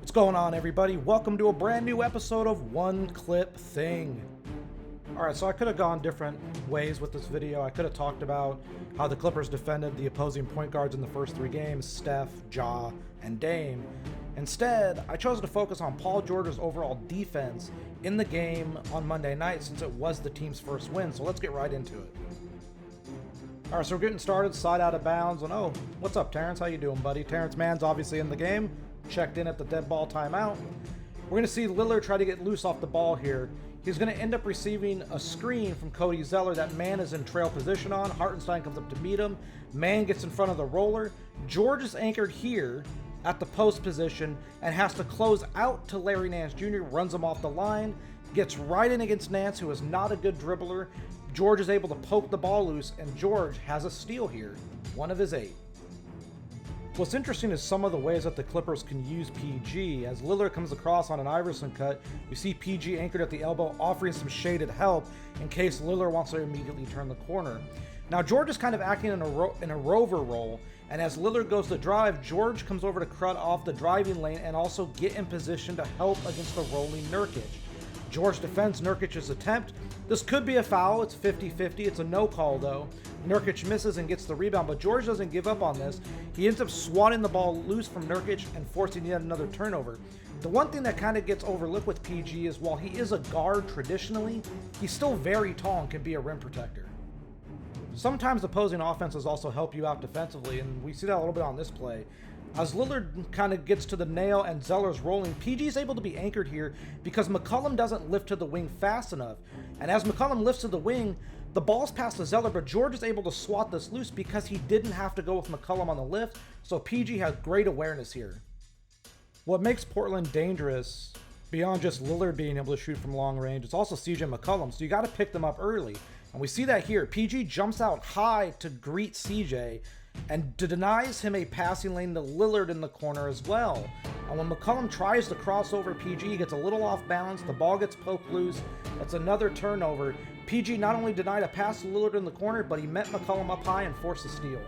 What's going on, everybody? Welcome to a brand new episode of One Clip Thing. Alright, so I could have gone different ways with this video. I could have talked about how the Clippers defended the opposing point guards in the first three games, Steph, Ja, and Dame. Instead, I chose to focus on Paul George's overall defense in the game on Monday night since it was the team's first win, so let's get right into it. Alright, so we're getting started, side out of bounds, and oh, what's up, Terrence? How you doing, buddy? Terrence Mann's obviously in the game. Checked in at the dead ball timeout. We're going to see Lillard try to get loose off the ball here. He's going to end up receiving a screen from Cody Zeller that Mann is in trail position on. Hartenstein comes up to meet him. Mann gets in front of the roller. George is anchored here at the post position and has to close out to Larry Nance Jr., runs him off the line, gets right in against Nance, who is not a good dribbler. George is able to poke the ball loose, and George has a steal here, one of his 8. What's interesting is some of the ways that the Clippers can use PG. As Lillard comes across on an Iverson cut, we see PG anchored at the elbow, offering some shaded help in case Lillard wants to immediately turn the corner. Now George is kind of acting in a rover role, and as Lillard goes to drive, George comes over to cut off the driving lane and also get in position to help against the rolling Nurkic. George defends Nurkic's attempt. This could be a foul. It's 50-50. It's a no call, though. Nurkic misses and gets the rebound, but George doesn't give up on this. He ends up swatting the ball loose from Nurkic and forcing yet another turnover. The one thing that kind of gets overlooked with PG is while he is a guard traditionally, he's still very tall and can be a rim protector. Sometimes opposing offenses also help you out defensively, and we see that a little bit on this play. As Lillard kind of gets to the nail and Zeller's rolling, PG is able to be anchored here because McCollum doesn't lift to the wing fast enough. And as McCollum lifts to the wing, the ball's passed to Zeller, but George is able to swat this loose because he didn't have to go with McCollum on the lift, so PG has great awareness here. What makes Portland dangerous, beyond just Lillard being able to shoot from long range, it's also CJ McCollum, so you got to pick them up early. And we see that here. PG jumps out high to greet CJ, and denies him a passing lane to Lillard in the corner as well. And when McCollum tries to cross over PG, he gets a little off balance, the ball gets poked loose, that's another turnover. PG not only denied a pass to Lillard in the corner, but he met McCollum up high and forced a steal.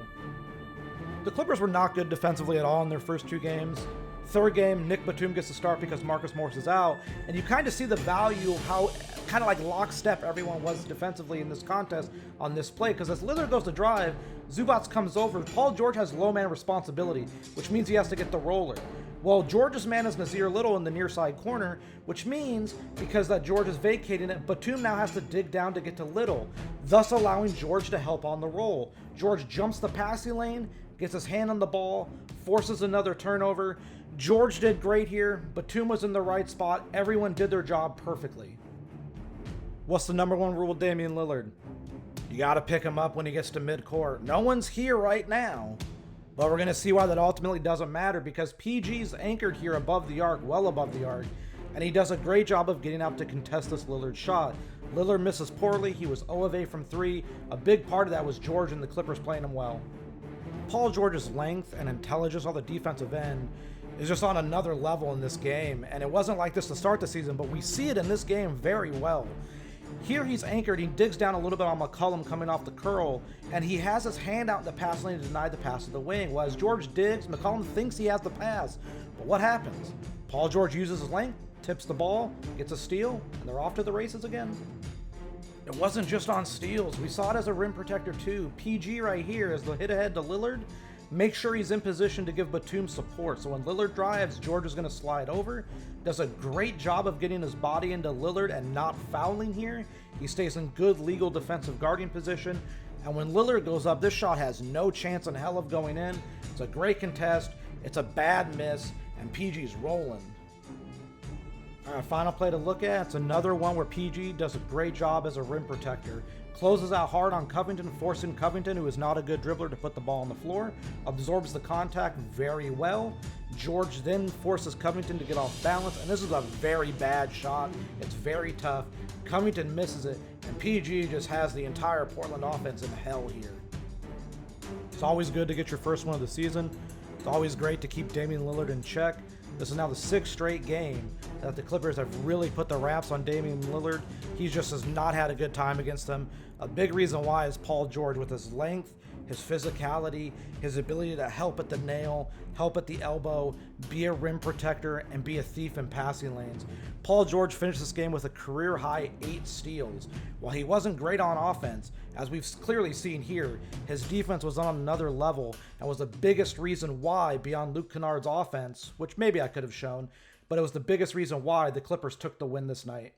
The Clippers were not good defensively at all in their first two games. Third game, Nick Batum gets to start because Marcus Morris is out, and you kind of see the value of how kind of like lockstep everyone was defensively in this contest on this play, because as Lillard goes to drive, Zubac comes over. Paul George has low man responsibility, which means he has to get the roller. Well, George's man is Nasir Little in the near side corner, which means because that George is vacating it, Batum now has to dig down to get to Little, thus allowing George to help on the roll. George jumps the passing lane, gets his hand on the ball, forces another turnover. George did great here. Batum was in the right spot. Everyone did their job perfectly. What's the number one rule with Damian Lillard? You got to pick him up when he gets to midcourt. No one's here right now, but we're going to see why that ultimately doesn't matter because PG's anchored here above the arc, well above the arc, and he does a great job of getting out to contest this Lillard shot. Lillard misses poorly. He was 0 of 8 from 3. A big part of that was George and the Clippers playing him well. Paul George's length and intelligence on the defensive end is just on another level in this game, and it wasn't like this to start the season, but we see it in this game very well. Here he's anchored, he digs down a little bit on McCollum coming off the curl, and he has his hand out in the pass lane to deny the pass to the wing. Well, as George digs, McCollum thinks he has the pass, but what happens? Paul George uses his length, tips the ball, gets a steal, and they're off to the races again. It wasn't just on steals, we saw it as a rim protector too. PG right here is the hit ahead to Lillard. Make sure he's in position to give Batum support. So when Lillard drives, George is going to slide over. Does a great job of getting his body into Lillard and not fouling here. He stays in good legal defensive guarding position. And when Lillard goes up, this shot has no chance in hell of going in. It's a great contest. It's a bad miss. And PG's rolling. All right, final play to look at. It's another one where PG does a great job as a rim protector. Closes out hard on Covington, forcing Covington, who is not a good dribbler, to put the ball on the floor. Absorbs the contact very well. George then forces Covington to get off balance, and this is a very bad shot. It's very tough. Covington misses it, and PG just has the entire Portland offense in hell here. It's always good to get your first one of the season. It's always great to keep Damian Lillard in check. This is now the 6th straight game that the Clippers have really put the wraps on Damian Lillard. He just has not had a good time against them. A big reason why is Paul George with his length, his physicality, his ability to help at the nail, help at the elbow, be a rim protector, and be a thief in passing lanes. Paul George finished this game with a career-high 8 steals. While he wasn't great on offense, as we've clearly seen here, his defense was on another level and was the biggest reason why, beyond Luke Kennard's offense, which maybe I could have shown, but it was the biggest reason why the Clippers took the win this night.